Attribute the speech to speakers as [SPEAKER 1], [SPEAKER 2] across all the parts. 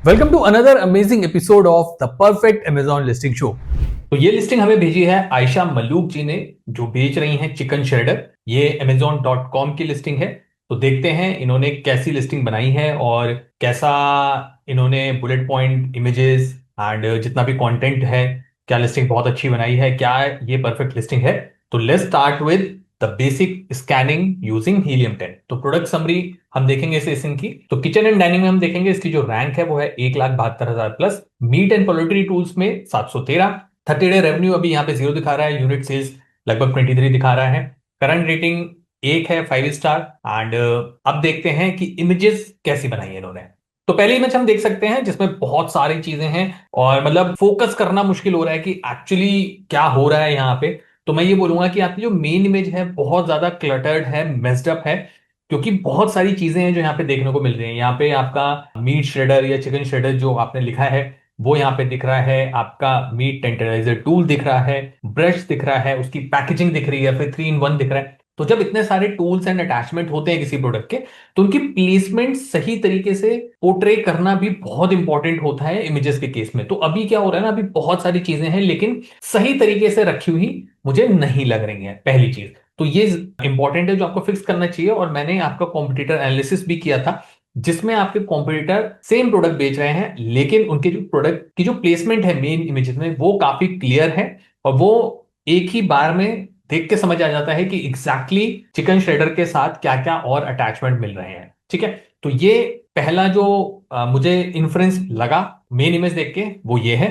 [SPEAKER 1] Welcome to another amazing episode of the perfect Amazon listing show. तो ये listing हमें भेजी है आयशा मल्लूक जी ने, जो बेच रही हैं चिकन श्रेडर। ये amazon.com की लिस्टिंग है। तो देखते हैं इन्होंने कैसी लिस्टिंग बनाई है और कैसा इन्होंने बुलेट पॉइंट, इमेजेस एंड जितना भी कंटेंट है, क्या लिस्टिंग बहुत अच्छी बनाई है, क्या ये परफेक्ट लिस्टिंग है। तो let's start with the basic scanning using helium 10। तो प्रोडक्ट समरी हम देखेंगे इस की। तो किचन एंड डाइनिंग में हम देखेंगे इसकी जो रैंक है वो है 1,72,000 plus. Meat and poultry tools में 713। 30 डे रेवेन्यू अभी यहाँ पे 0 दिखा रहा है। यूनिट सेल्स लगभग 23 दिखा रहा है। करंट रेटिंग 1 है, 5 स्टार। एंड अब देखते हैं कि इमेजेस कैसी बनाई है इन्होंने। तो पहली इमेज हम देख सकते हैं जिसमें बहुत सारी चीजें हैं और मतलब फोकस करना मुश्किल हो रहा है कि एक्चुअली क्या हो रहा है यहाँ पे। तो मैं ये बोलूंगा कि आपकी जो मेन इमेज है बहुत ज्यादा क्लटर्ड है, मेस्ड अप है, क्योंकि बहुत सारी चीजें हैं जो यहाँ पे देखने को मिल रही हैं। यहाँ पे आपका मीट श्रेडर या चिकन श्रेडर जो आपने लिखा है वो यहाँ पे दिख रहा है। आपका मीट टेंडराइजर टूल दिख रहा है, ब्रश दिख रहा है, उसकी पैकेजिंग दिख रही है, फिर 3 in 1 दिख रहा है। तो जब इतने सारे टूल्स एंड अटैचमेंट होते हैं किसी प्रोडक्ट के, तो उनकी प्लेसमेंट सही तरीके से पोर्ट्रे करना भी बहुत इंपॉर्टेंट होता है इमेजेस के केस में। तो अभी क्या हो रहा है ना, अभी बहुत सारी चीजें हैं लेकिन सही तरीके से रखी हुई मुझे नहीं लग रही है, पहली चीज। तो ये इंपॉर्टेंट है जो आपको फिक्स करना चाहिए। और मैंने आपका कॉम्पिटिटर एनालिसिस भी किया था जिसमें आपके कॉम्पिटिटर सेम प्रोडक्ट बेच रहे हैं लेकिन उनके जो प्रोडक्ट की जो प्लेसमेंट है मेन इमेजेस में वो काफी क्लियर है। और वो एक ही बार में देख के समझ आ जाता है कि एग्जैक्टली चिकन श्रेडर के साथ क्या क्या और अटैचमेंट मिल रहे हैं। ठीक है, तो ये पहला जो मुझे इन्फ्रेंस लगा मेन इमेज देख के वो ये है।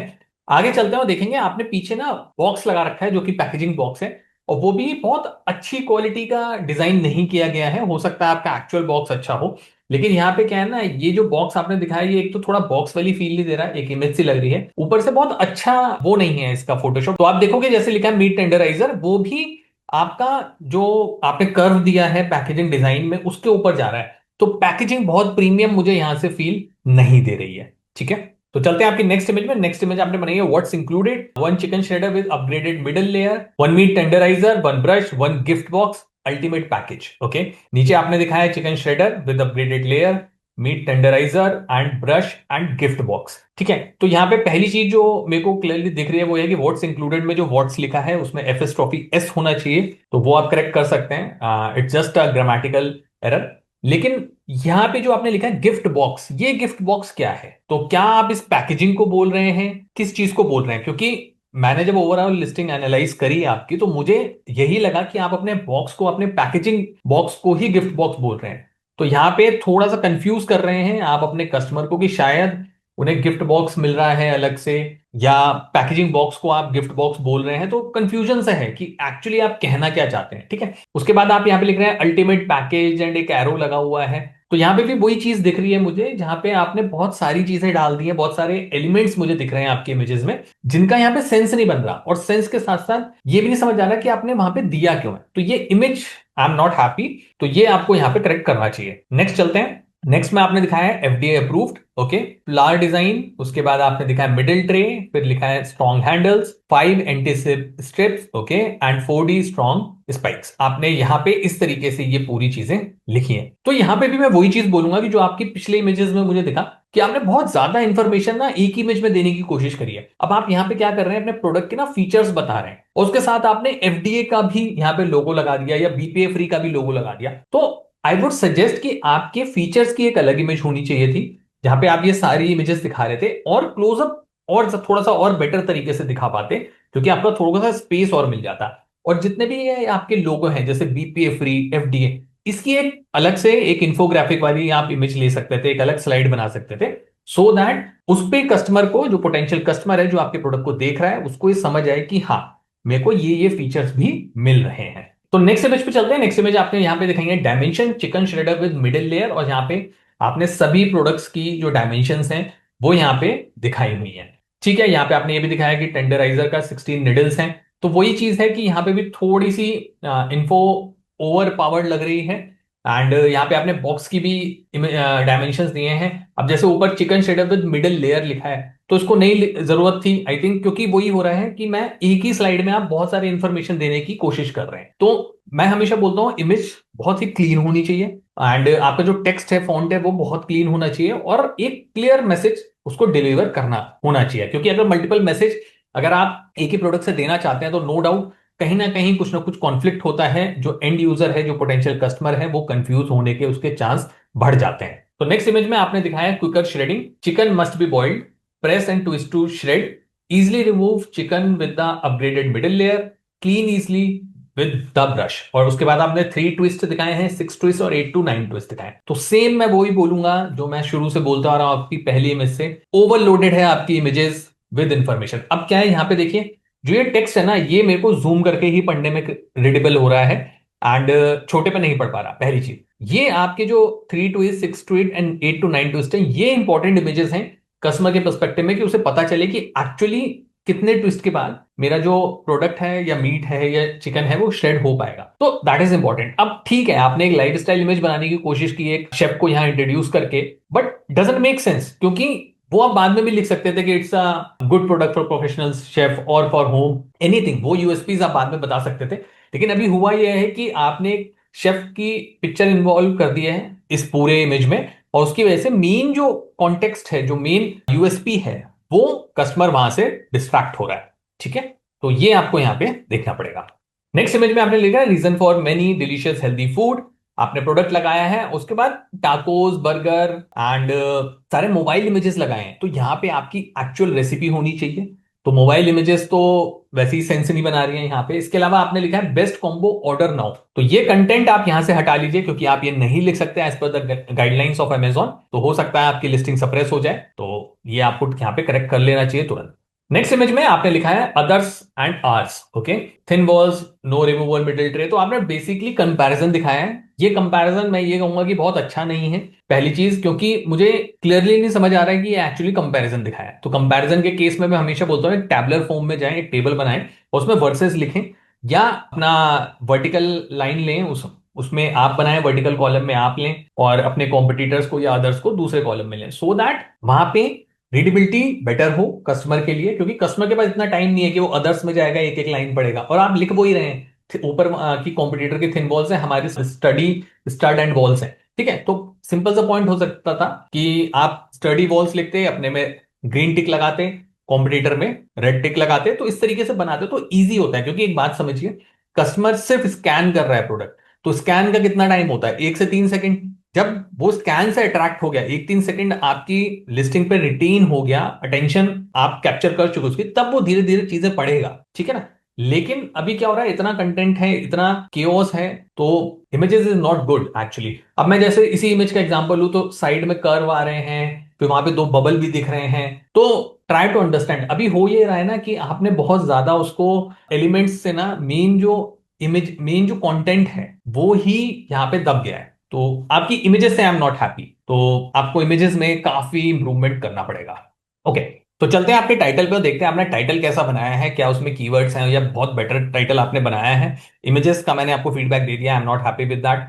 [SPEAKER 1] आगे चलते हैं, देखेंगे आपने पीछे ना बॉक्स लगा रखा है जो कि पैकेजिंग बॉक्स है, और वो भी बहुत अच्छी क्वालिटी का डिजाइन नहीं किया गया है। हो सकता है आपका एक्चुअल बॉक्स अच्छा हो, लेकिन यहाँ पे क्या है ना, ये जो बॉक्स आपने दिखाया ये एक तो थोड़ा बॉक्स वाली फील नहीं दे रहा है, एक इमेज सी लग रही है। ऊपर से बहुत अच्छा वो नहीं है इसका फोटोशॉप। तो आप देखोगे जैसे लिखा है मीट टेंडराइजर, वो भी आपका जो आपने कर्व दिया है पैकेजिंग डिजाइन में उसके ऊपर जा रहा है। तो पैकेजिंग बहुत प्रीमियम मुझे यहां से फील नहीं दे रही है। ठीक है, तो चलते हैं आपकी नेक्स्ट इमेज में। नेक्स्ट इमेज आपने बनाई है what's included. 1 chicken shredder with upgraded middle layer, 1 meat tenderiser, 1 brush, 1 gift box, ultimate package. Okay, नीचे आपने दिखाया है chicken shredder with upgraded layer, meat tenderiser and brush and gift box. ठीक है, तो यहाँ पे पहली चीज जो मेरे को क्लियरली दिख रही है वो है कि व्हाट्स इंक्लूडेड में जो व्हाट्स लिखा है उसमें एफ ट्रॉफी एस होना चाहिए, तो वो आप करेक्ट कर सकते हैं। It's just a grammatical error. लेकिन यहाँ पे जो आपने लिखा है गिफ्ट बॉक्स, ये गिफ्ट बॉक्स क्या है? तो क्या आप इस पैकेजिंग को बोल रहे हैं, किस चीज को बोल रहे हैं? क्योंकि मैंने जब ओवरऑल लिस्टिंग एनालाइज करी आपकी तो मुझे यही लगा कि आप अपने बॉक्स को, अपने पैकेजिंग बॉक्स को ही गिफ्ट बॉक्स बोल रहे हैं। तो यहाँ पे थोड़ा सा कंफ्यूज कर रहे हैं आप अपने कस्टमर को कि शायद उन्हें गिफ्ट बॉक्स मिल रहा है अलग से, या पैकेजिंग बॉक्स को आप गिफ्ट बॉक्स बोल रहे हैं। तो कंफ्यूजन सा है कि एक्चुअली आप कहना क्या चाहते हैं। ठीक है, उसके बाद आप यहाँ पे लिख रहे हैं अल्टीमेट पैकेज एंड एक एरो लगा हुआ है। तो यहाँ पे भी वही चीज दिख रही है मुझे, जहां पे आपने बहुत सारी चीजें डाल दी हैं, बहुत सारे एलिमेंट्स मुझे दिख रहे हैं आपके इमेजेस में जिनका यहाँ पे सेंस नहीं बन रहा, और सेंस के साथ साथ ये भी नहीं समझ आ रहा कि आपने वहां पे दिया क्यों है। तो ये image I am not happy, तो ये आपको यहाँ पे करेक्ट करना चाहिए। नेक्स्ट चलते हैं। नेक्स्ट में आपने दिखाया है FDA approved. Okay, flower design, उसके बाद आपने दिखाया मिडिल ट्रे, फिर लिखा है strong handles, 5 anti strips, okay, and 4D strong spikes. आपने यहाँ पे इस तरीके से ये पूरी चीजें लिखी हैं। तो यहाँ पे भी मैं वही चीज बोलूंगा कि जो आपकी पिछले इमेजेस में मुझे दिखा कि आपने बहुत ज्यादा इंफॉर्मेशन ना एक इमेज में देने की कोशिश करी है। अब आप यहाँ पे क्या कर रहे हैं, अपने प्रोडक्ट के ना फीचर्स बता रहे हैं और उसके साथ आपने एफडीए का भी यहाँ पे लोगो लगा दिया या बीपीए फ्री का भी लोगो लगा दिया। तो आई वुड सजेस्ट कि आपके फीचर्स की एक अलग इमेज होनी चाहिए थी जहां पे आप ये सारी इमेजेस दिखा रहे थे, और क्लोजअप और थोड़ा सा और बेटर तरीके से दिखा पाते, क्योंकि आपका थोड़ा सा स्पेस और मिल जाता। और जितने भी ये आपके लोगो हैं जैसे बीपीए फ्री, एफडीए, इसकी एक अलग से एक इंफोग्राफिक वाली आप इमेज ले सकते थे, एक अलग स्लाइड बना सकते थे, सो दैट उस पे कस्टमर को, जो पोटेंशियल कस्टमर है जो आपके प्रोडक्ट को देख रहा है, उसको ये समझ आए कि हाँ मेरे को ये फीचर्स भी मिल रहे हैं। तो नेक्स्ट इमेज पे चलते हैं। नेक्स्ट इमेज आपने यहाँ पे दिखाई dimension chicken shredder with middle layer, और यहाँ पे आपने सभी प्रोडक्ट्स की जो डायमेंशंस हैं वो यहाँ पे दिखाई हुई हैं। ठीक है, यहाँ पे आपने ये भी दिखाया कि टेंडराइजर का 16 निडल्स हैं। तो वही चीज है कि यहाँ पे भी थोड़ी सी इंफो ओवर पावर्ड लग रही है। एंड यहाँ पे आपने बॉक्स की भी डायमेंशंस दिए हैं। अब जैसे ऊपर chicken shredder with middle layer लिखा है तो इसको नहीं जरूरत थी आई थिंक, क्योंकि वही हो रहा है कि मैं एक ही स्लाइड में आप बहुत सारी इंफॉर्मेशन देने की कोशिश कर रहे हैं। तो मैं हमेशा बोलता हूँ इमेज बहुत ही क्लीन होनी चाहिए, एंड आपका जो टेक्स्ट है, फॉन्ट है, वो बहुत क्लीन होना चाहिए, और एक क्लियर मैसेज उसको डिलीवर करना होना चाहिए। क्योंकि अगर मल्टीपल मैसेज अगर आप एक ही प्रोडक्ट से देना चाहते हैं तो नो डाउट कहीं ना कुछ कॉन्फ्लिक्ट होता है, जो एंड यूजर है, जो पोटेंशियल कस्टमर है, वो कंफ्यूज होने के उसके चांस बढ़ जाते हैं। तो नेक्स्ट इमेज में आपने दिखाया quicker shredding. Chicken must be boiled, press and twist to shred, easily remove chicken with the upgraded middle layer, clean easily with the brush. और उसके बाद आपने 3 ट्विस्ट दिखाए हैं, 6 ट्विस्ट और 8 to 9 ट्विस्ट दिखाए। तो सेम मैं वही बोलूंगा जो मैं शुरू से बोलता आ रहा हूं आपकी पहली इमेज से, ओवरलोडेड है आपकी इमेजेस विद इंफॉर्मेशन। अब क्या है यहाँ पे देखिए, जो ये टेक्स्ट है ना, ये मेरे को जूम करके ही पढ़ने में रीडेबल हो रहा है एंड छोटे पे नहीं पढ़ पा रहा। पहली चीज ये आपके जो 3 twist, 6 twist and 8 to 9 twist है, ये इंपॉर्टेंट इमेजेस हैं कस्टमर के पर्सपेक्टिव में, कि उसे पता चले कि एक्चुअली कितने ट्विस्ट के बाद मेरा जो प्रोडक्ट है या मीट है या चिकन है वो श्रेड हो पाएगा। तो दैट इज इंपॉर्टेंट। अब ठीक है, आपने एक लाइफस्टाइल इमेज बनाने की कोशिश की एक शेफ को यहां इंट्रोड्यूस करके, बट डजंट मेक सेंस, क्योंकि वो आप बाद में भी लिख सकते थे कि it's a good product for professional chef और फॉर होम एनीथिंग, वो यूएसपीज आप बाद में बता सकते थे। लेकिन अभी हुआ यह है कि आपने एक शेफ की पिक्चर इन्वॉल्व कर दी है इस पूरे इमेज में, और उसकी वजह से मेन जो कॉन्टेक्स्ट है, जो मेन यूएसपी है, वो कस्टमर वहां से डिस्ट्रैक्ट हो रहा है। ठीक है, तो ये आपको यहां पे देखना पड़ेगा। नेक्स्ट इमेज में आपने लिखा है reason for many delicious healthy food. आपने प्रोडक्ट लगाया है, उसके बाद टाकोस, बर्गर एंड सारे मोबाइल इमेजेस लगाए हैं। तो यहां पे आपकी एक्चुअल रेसिपी होनी चाहिए, तो मोबाइल इमेजेस तो वैसे ही सेंस नहीं बना रही है यहाँ पे। इसके अलावा आपने लिखा है बेस्ट कॉम्बो ऑर्डर नाउ, तो ये कंटेंट आप यहां से हटा लीजिए, क्योंकि आप ये नहीं लिख सकते as per the guidelines of Amazon. तो हो सकता है आपकी लिस्टिंग सप्रेस हो जाए, तो ये आपको यहाँ पे करेक्ट कर लेना चाहिए तुरंत। नेक्स्ट इमेज में आपने लिखा है others and ours. Okay, thin walls, no removal middle tray. तो आपने बेसिकली कंपैरिजन दिखाया है। ये कंपैरिजन मैं ये कहूंगा कि बहुत अच्छा नहीं है, पहली चीज, क्योंकि मुझे क्लियरली नहीं समझ आ रहा है कि ये एक्चुअली कंपैरिजन दिखाया है। तो कंपैरिजन के केस में मैं हमेशा बोलता हूँ एक टैबुलर फॉर्म में जाएं, एक टेबल बनाएं और उसमें वर्सेस लिखें, या अपना वर्टिकल लाइन लें, उसमें आप बनाएं, वर्टिकल कॉलम में आप लें, और अपने कॉम्पिटिटर्स को या अदर्स को दूसरे कॉलम में लें, सो दैट वहां पे रीडेबिलिटी बेटर हो कस्टमर के लिए। क्योंकि कस्टमर के पास इतना टाइम नहीं है कि वो अदर्स में जाएगा, एक एक लाइन पढ़ेगा, और आप लिख वो ही रहे हैं ऊपर की कॉम्पिटिटर की थिन वॉल्स है, हमारी स्टडी स्टड एंड वॉल्स है। ठीक है, तो सिंपल सा पॉइंट हो सकता था कि आप स्टडी वॉल्स लिखते, अपने में ग्रीन टिक लगाते, कॉम्पिटिटर में रेड टिक लगाते, तो इस तरीके से बनाते तो इजी होता है। क्योंकि एक बात समझिए, कस्टमर सिर्फ स्कैन कर रहा है प्रोडक्ट, तो स्कैन का कितना टाइम होता है, 1 से 3 सेकंड। जब वो स्कैन से अट्रैक्ट हो गया, 1-3 सेकंड आपकी लिस्टिंग पे रिटेन हो गया, अटेंशन आप कैप्चर कर चुके उसकी, तब वो धीरे धीरे चीजें पढ़ेगा। ठीक है ना। लेकिन अभी क्या हो रहा है, इतना कंटेंट है, इतना केओस है, तो images is not good actually. अब मैं जैसे इसी इमेज का एग्जांपल लूं, तो साइड में कर्व आ रहे हैं, फिर वहां पे 2 बबल भी दिख रहे हैं। तो ट्राई टू अंडरस्टैंड। अभी हो ये रहा है ना कि आपने बहुत ज्यादा उसको एलिमेंट्स से ना, मेन जो कंटेंट है वो ही यहाँ पे दब गया है। तो आपकी इमेजेस से आई एम नॉट हैप्पी, तो आपको इमेजेस में काफी इंप्रूवमेंट करना पड़ेगा। ओके, तो चलते हैं आपके टाइटल पे, देखते हैं आपने टाइटल कैसा बनाया है, क्या उसमें कीवर्ड्स हैं, या बहुत बेटर टाइटल आपने बनाया है। इमेजेस का मैंने आपको फीडबैक दे दिया, I am not happy with that,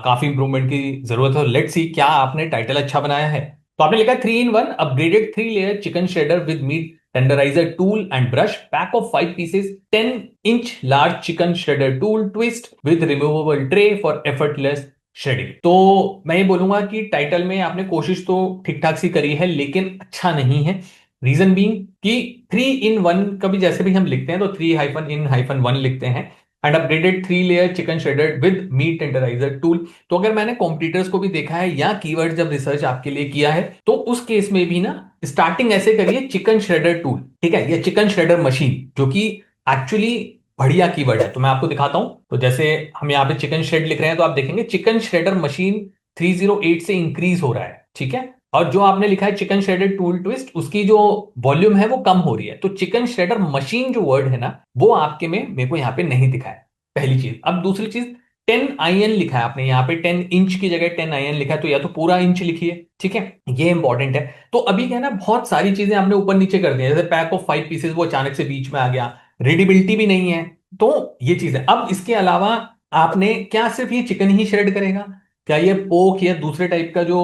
[SPEAKER 1] काफी इंप्रूवमेंट की जरूरत है। लेट्स सी क्या आपने टाइटल अच्छा बनाया है। तो आपने लिखा 3-in-1 upgraded 3 layer chicken shredder with meat tenderiser tool and brush, pack of 5 pieces, 10-inch large chicken shredder tool, twist with removable tray for effortless shredding. तो मैं ये बोलूंगा कि टाइटल में आपने कोशिश तो ठीक ठाक सी करी है, लेकिन अच्छा नहीं है। रीजन बीइंग कि 3-in-1 कभी जैसे भी हम लिखते हैं तो 3-in-1 लिखते हैं, and upgraded 3 layer chicken shredder with meat tenderiser tool. तो अगर मैंने कॉम्पिटिटर्स को भी देखा है या कीवर्ड जब रिसर्च आपके लिए किया है, तो उस केस में भी ना स्टार्टिंग ऐसे करिए, चिकन श्रेडर टूल, ठीक है, या चिकन श्रेडर मशीन, जो कि एक्चुअली बढ़िया कीवर्ड है। तो मैं आपको दिखाता हूं। तो जैसे हम यहाँ पे चिकन श्रेड लिख रहे हैं, तो आप देखेंगे चिकन श्रेडर मशीन 308 से इंक्रीज हो रहा है। ठीक है, और जो आपने लिखा है चिकन श्रेडर टूल ट्विस्ट, उसकी जो वॉल्यूम है वो कम हो रही है। तो चिकन श्रेडर मशीन जो वर्ड है ना, वो आपके में मेरे को यहाँ पे नहीं दिखा है, पहली चीज। अब दूसरी चीज, 10 in लिखा है आपने यहाँ पे, 10 इंच की जगह 10 in लिखा है, तो या तो पूरा इंच लिखिए। ठीक है, ये इंपॉर्टेंट है। तो अभी क्या है ना, बहुत सारी चीजें हमने ऊपर नीचे कर दी है, जैसे पैक ऑफ 5 पीसेस वो अचानक से बीच में आ गया, रीडेबिलिटी भी नहीं है। तो ये चीज है। अब इसके अलावा आपने क्या सिर्फ ये चिकन ही श्रेड करेगा, क्या ये पोक या दूसरे टाइप का जो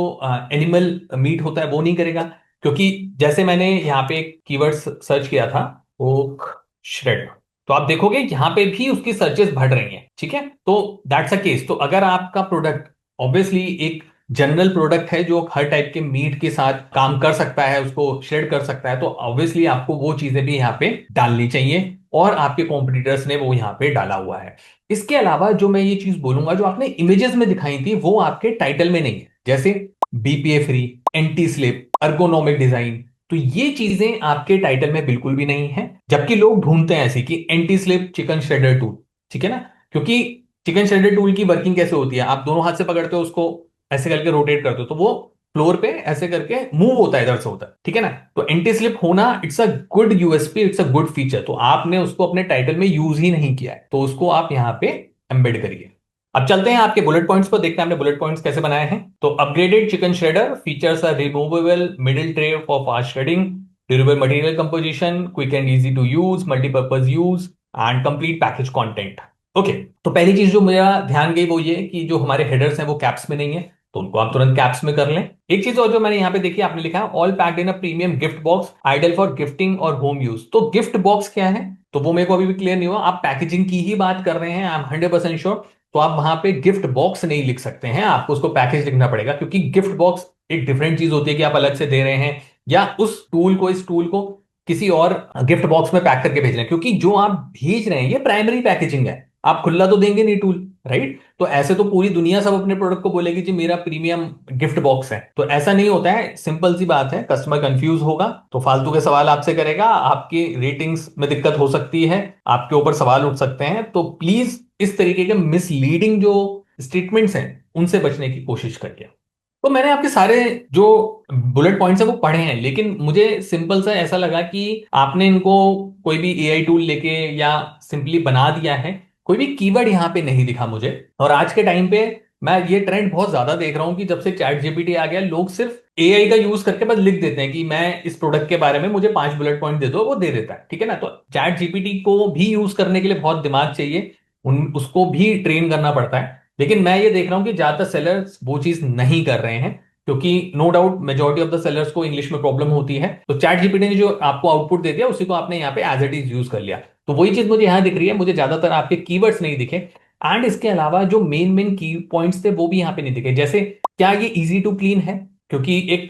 [SPEAKER 1] एनिमल मीट होता है वो नहीं करेगा? क्योंकि जैसे मैंने यहाँ पे एक कीवर्ड सर्च किया था, पोक श्रेड, तो आप देखोगे यहां पे भी उसकी सर्चेस बढ़ रही हैं। ठीक है, तो दैट्स अ केस। तो अगर आपका प्रोडक्ट ऑब्वियसली एक जनरल प्रोडक्ट है जो हर टाइप के मीट के साथ काम कर सकता है, उसको श्रेड कर सकता है, तो ऑब्वियसली आपको वो चीजें भी यहाँ पे डालनी चाहिए, और आपके कॉम्पिटिटर्स ने वो यहाँ पे डाला हुआ है। इसके अलावा जो मैं ये चीज बोलूंगा, जो आपने इमेजेस में दिखाई थी वो आपके टाइटल में नहीं है, जैसे BPA free, anti slip, ergonomic design, तो ये चीजें आपके टाइटल में बिल्कुल भी नहीं है। जबकि लोग ढूंढते हैं ऐसे कि anti slip chicken shredder tool, ठीक है ना, क्योंकि चिकन श्रेडर टूल की वर्किंग कैसे होती है, आप दोनों हाथ से पकड़ते हो उसको, ऐसे करके रोटेट करते हो तो वो फ्लोर पे ऐसे करके मूव होता है, इधर से होता है, ठीक है ना। तो एंटी स्लिप होना it's a good USP, it's a good feature, तो आपने उसको अपने टाइटल में यूज ही नहीं किया है, तो उसको आप यहां पे एम्बेड करिए। अब चलते हैं आपके बुलेट पॉइंट्स पर, देखते हैं आपने बुलेट पॉइंट्स कैसे बनाए हैं। तो upgraded chicken shredder features a removable middle tray for fast shredding, durable material composition, quick and easy to use, multipurpose use and complete package content. Okay, तो पहली चीज जो मेरा ध्यान गई वो ये कि जो हमारे हेडर्स हैं वो कैप्स में नहीं है, तो उनको आप तुरंत कैप्स में कर लें। एक चीज और जो मैंने यहाँ पे देखी, आपने लिखा है all packed in a premium gift box ideal for gifting और होम यूज, तो गिफ्ट बॉक्स क्या है, तो वो मेरे को अभी भी क्लियर नहीं हुआ। आप पैकेजिंग की ही बात कर रहे हैं, आई एम 100% श्योर, तो आप वहां पे गिफ्ट बॉक्स नहीं लिख सकते हैं, आपको उसको पैकेज लिखना पड़ेगा, क्योंकि गिफ्ट बॉक्स एक डिफरेंट चीज होती है कि आप अलग से दे रहे हैं, या उस टूल को, इस टूल को किसी और गिफ्ट बॉक्स में पैक करके भेज रहे हैं, क्योंकि जो आप भेज रहे हैं ये प्राइमरी पैकेजिंग है, आप खुला तो देंगे नहीं टूल, राइट। तो ऐसे तो पूरी दुनिया सब अपने प्रोडक्ट को बोलेगी जी मेरा प्रीमियम गिफ्ट बॉक्स है, तो ऐसा नहीं होता है, सिंपल सी बात है, कस्टमर कंफ्यूज होगा तो फालतू के सवाल आपसे करेगा, आपकी रेटिंग्स में दिक्कत हो सकती है, आपके ऊपर सवाल उठ सकते हैं, तो प्लीज इस तरीके के मिसलीडिंग जो स्टेटमेंट्स हैं उनसे बचने की कोशिश करिए। तो मैंने आपके सारे जो बुलेट पॉइंट्स है वो पढ़े हैं, लेकिन मुझे सिंपल सा ऐसा लगा कि आपने इनको कोई भी एआई टूल लेके या सिंपली बना दिया है, कोई भी कीवर्ड यहाँ पे नहीं दिखा मुझे। और आज के टाइम पे मैं ये ट्रेंड बहुत ज्यादा देख रहा हूँ कि जब से चैट जीपीटी आ गया, लोग सिर्फ एआई का यूज करके बस लिख देते हैं कि मैं इस प्रोडक्ट के बारे में मुझे 5 बुलेट पॉइंट दे दो, वो दे देता है, ठीक है ना। तो चैट जीपीटी को भी यूज करने के लिए बहुत दिमाग चाहिए, उसको भी ट्रेन करना पड़ता है, लेकिन मैं ये देख रहा हूं कि ज्यादातर सेलर्स वो चीज नहीं कर रहे हैं, क्योंकि no doubt majority of the sellers को इंग्लिश में प्रॉब्लम होती है, तो चैट जीपीटी ने जो आपको आउटपुट दे दिया उसी को आपने यहाँ पे एज इट इज यूज कर लिया, तो वही चीज मुझे यहाँ दिख रही है, मुझे ज्यादातर आपके कीवर्ड्स नहीं दिखे, एंड इसके अलावा जो मेन मेन की पॉइंट्स थे वो भी यहाँ पे नहीं दिखे, जैसे क्या ये इजी टू क्लीन है, क्योंकि एक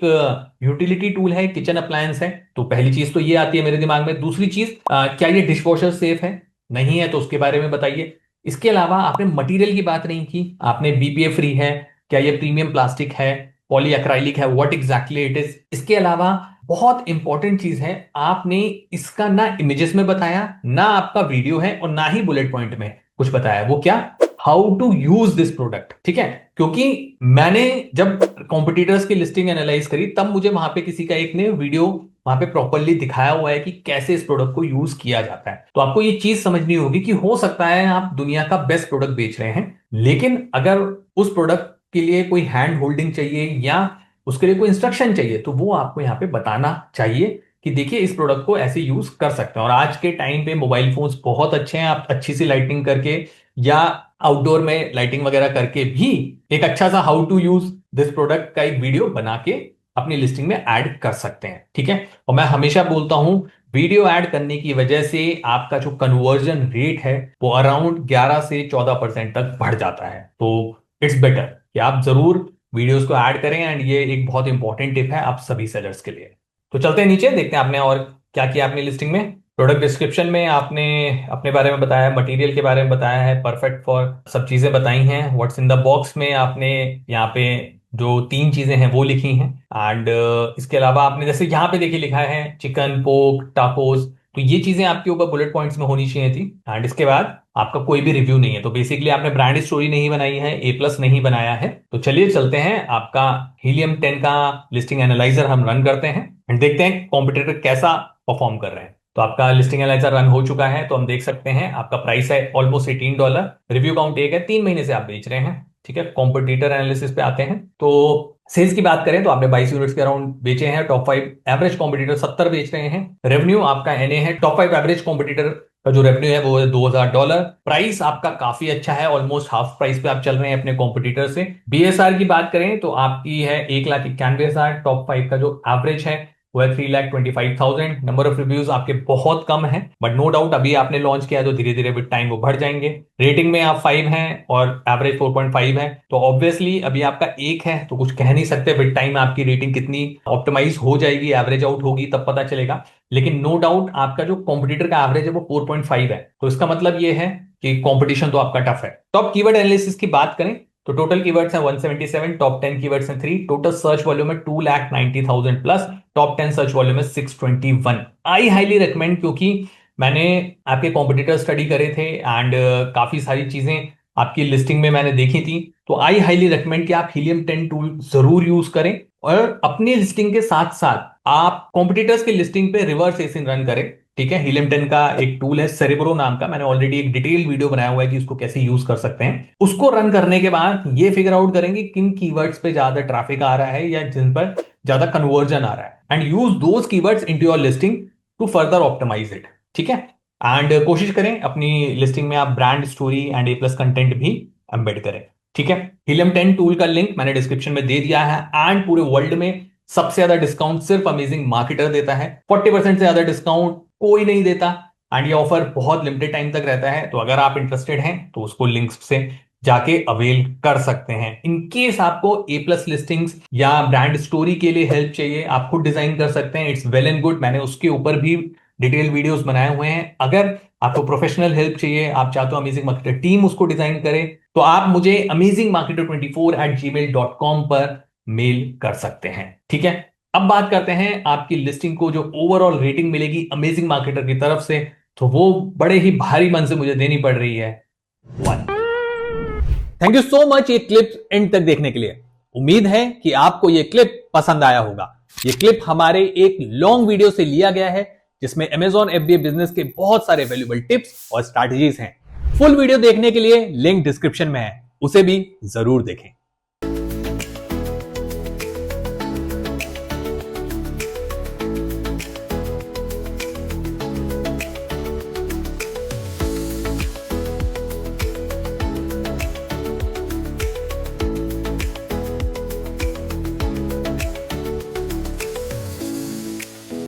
[SPEAKER 1] यूटिलिटी टूल है, किचन अप्लायंस है, तो पहली चीज तो ये आती है मेरे दिमाग में। दूसरी चीज, क्या ये डिश वॉशर सेफ है, नहीं है तो उसके बारे में बताइए। इसके अलावा आपने मटेरियल की बात नहीं की, आपने बीपीए फ्री है, क्या ये प्रीमियम प्लास्टिक है, पॉली एक्राइलिक है, व्हाट एग्जैक्टली इट इज। इसके अलावा बहुत इंपॉर्टेंट चीज है, आपने इसका ना इमेजेस में बताया, ना आपका वीडियो है, और ना ही बुलेट पॉइंट में कुछ बताया, वो क्या, how to use this product, ठीक है। क्योंकि मैंने जब कॉम्पिटिटर्स की लिस्टिंग एनालाइज करी तब मुझे वहां पे किसी का एक ने वीडियो वहां पे प्रॉपरली दिखाया हुआ है कि कैसे इस प्रोडक्ट को यूज किया जाता है, तो आपको ये चीज समझनी होगी कि हो सकता है आप दुनिया का बेस्ट प्रोडक्ट बेच रहे हैं, लेकिन अगर उस प्रोडक्ट के लिए कोई हैंड होल्डिंग चाहिए या उसके लिए कोई इंस्ट्रक्शन चाहिए, तो वो आपको यहाँ पे बताना चाहिए कि देखिए इस प्रोडक्ट को ऐसे यूज कर सकते हैं। और आज के टाइम पे मोबाइल फोन्स बहुत अच्छे हैं, आप अच्छी सी लाइटिंग करके या आउटडोर में लाइटिंग वगैरह करके भी एक अच्छा सा how to use this product का एक वीडियो बना के अपनी लिस्टिंग में ऐड कर सकते हैं, ठीक है। और मैं हमेशा बोलता हूं वीडियो ऐड करने की वजह से आपका जो कन्वर्जन रेट है वो अराउंड 11 से 14% तक बढ़ जाता है, तो इट्स बेटर कि आप जरूर वीडियोस को ऐड करें, एंड ये एक बहुत इंपॉर्टेंट टिप है आप सभी सेलर्स के लिए। तो चलते हैं नीचे, देखते हैं आपने और क्या किया अपनी लिस्टिंग में। प्रोडक्ट डिस्क्रिप्शन में आपने अपने बारे में बताया, मटेरियल के बारे में बताया है, परफेक्ट फॉर सब चीजें बताई हैं। व्हाट्स इन द बॉक्स में आपने यहाँ पे जो 3 चीजें हैं वो लिखी हैं, एंड इसके अलावा आपने जैसे यहाँ पे देखिए लिखा है चिकन, पोक, टाकोस, तो ये चीजें आपके ऊपर बुलेट पॉइंट्स में होनी चाहिए थी। एंड इसके बाद आपका कोई भी रिव्यू नहीं है, तो बेसिकली आपने ब्रांड स्टोरी नहीं बनाई है, A+ नहीं बनाया है। तो चलिए चलते हैं, आपका हीलियम 10 का लिस्टिंग एनालाइजर हम रन करते हैं एंड देखते हैं कॉम्पिटिटर कैसा परफॉर्म कर रहे हैं। तो आपका लिस्टिंग एनालाइजर रन हो चुका है, तो हम देख सकते हैं आपका प्राइस है ऑलमोस्ट $18, रिव्यू काउंट 1 है, 3 महीने से आप बेच रहे हैं, ठीक है। कॉम्पिटिटर एनालिसिस पे आते हैं, तो सेल्स की बात करें तो आपने 22 यूनिट्स के अराउंड बेचे हैं, टॉप 5 एवरेज कॉम्पिटिटर 70 बेच रहे हैं। रेवेन्यू आपका NA है, टॉप 5 एवरेज कॉम्पिटिटर का जो रेवेन्यू है वो है $2000। प्राइस आपका काफी अच्छा है, ऑलमोस्ट हाफ प्राइस पे आप चल रहे हैं अपने कॉम्पिटिटर से। BSR की बात करें तो आपकी है 1,91,000, टॉप 5 का जो एवरेज है वो है 3,25,000। नंबर ऑफ रिव्यूज आपके बहुत कम है, बट नो डाउट अभी आपने लॉन्च किया तो धीरे धीरे विद टाइम वो बढ़ जाएंगे। रेटिंग में आप 5 हैं और एवरेज 4.5 है, तो ऑब्वियसली अभी आपका 1 है तो कुछ कह नहीं सकते। विद टाइम आपकी रेटिंग कितनी ऑप्टिमाइज हो जाएगी, एवरेज आउट होगी, तब पता चलेगा। लेकिन नो डाउट आपका जो कॉम्पिटिटर का एवरेज है वो 4.5 है, तो इसका मतलब ये है कि कंपटीशन तो आपका टफ है। टॉप कीवर्ड एनालिसिस की बात करें तो टोटल कीवर्ड्स हैं 177, टॉप 10 कीवर्ड्स हैं 3, टोटल सर्च वॉल्यूम है 2,90,000 प्लस, टॉप 10 सर्च वॉल्यूम है 621। आई हाईली रिकमेंड, क्योंकि मैंने आपके कॉम्पिटिटर स्टडी करे थे एंड काफी सारी चीजें आपकी लिस्टिंग में मैंने देखी थी, तो आई हाईली रिकमेंड कि आप हीलियम 10 टूल जरूर यूज करें और अपनी लिस्टिंग के साथ साथ आप कॉम्पिटिटर्स की लिस्टिंग पे रिवर्स एसिन रन करें। ठीक है, हीलियम 10 का एक टूल है सेरेब्रो नाम का, मैंने ऑलरेडी एक डिटेल वीडियो बनाया हुआ है कि उसको कैसे यूज कर सकते हैं। उसको रन करने के बाद ये फिगर आउट करेंगे किन कीवर्ड्स पे ज्यादा ट्रैफिक आ रहा है या जिन पर ज्यादा कन्वर्जन आ रहा है, and use those keywords into your listing to further optimise it. ठीक है, एंड कोशिश करें अपनी लिस्टिंग में आप brand story and A plus content भी एम्बेड करें। ठीक है, हीलियम 10 टूल का लिंक मैंने डिस्क्रिप्शन में दे दिया है, एंड पूरे वर्ल्ड में सबसे ज्यादा डिस्काउंट सिर्फ अमेजिंग मार्केटर देता है। 40% से ज्यादा डिस्काउंट कोई नहीं देता, एंड ये ऑफर बहुत लिमिटेड टाइम तक रहता है। तो अगर आप इंटरेस्टेड हैं तो उसको लिंक से जाके अवेल कर सकते हैं। इन केस आपको ए प्लस लिस्टिंग्स या ब्रांड स्टोरी के लिए हेल्प चाहिए, आप खुद डिजाइन कर सकते हैं, इट्स वेल एंड गुड। मैंने उसके ऊपर भी डिटेल वीडियोस बनाए हुए हैं। अगर आपको प्रोफेशनल हेल्प चाहिए, आप चाहते हो अमेजिंग मार्केटर टीम उसको डिजाइन करे, तो आप मुझे amazingmarketer24@gmail.com पर मेल कर सकते हैं। ठीक है, अब बात करते हैं आपकी लिस्टिंग को जो ओवरऑल रेटिंग मिलेगी अमेजिंग मार्केटर की तरफ से, तो वो बड़े ही भारी मन से मुझे देनी पड़ रही है 1। थैंक यू सो मच ये क्लिप एंड तक देखने के लिए। उम्मीद है कि आपको ये क्लिप पसंद आया होगा। ये क्लिप हमारे एक लॉन्ग वीडियो से लिया गया है जिसमें Amazon FBA बिजनेस के बहुत सारे वैल्यूएबल टिप्स और स्ट्रैटेजीज हैं। फुल वीडियो देखने के लिए लिंक डिस्क्रिप्शन में है, उसे भी जरूर देखें।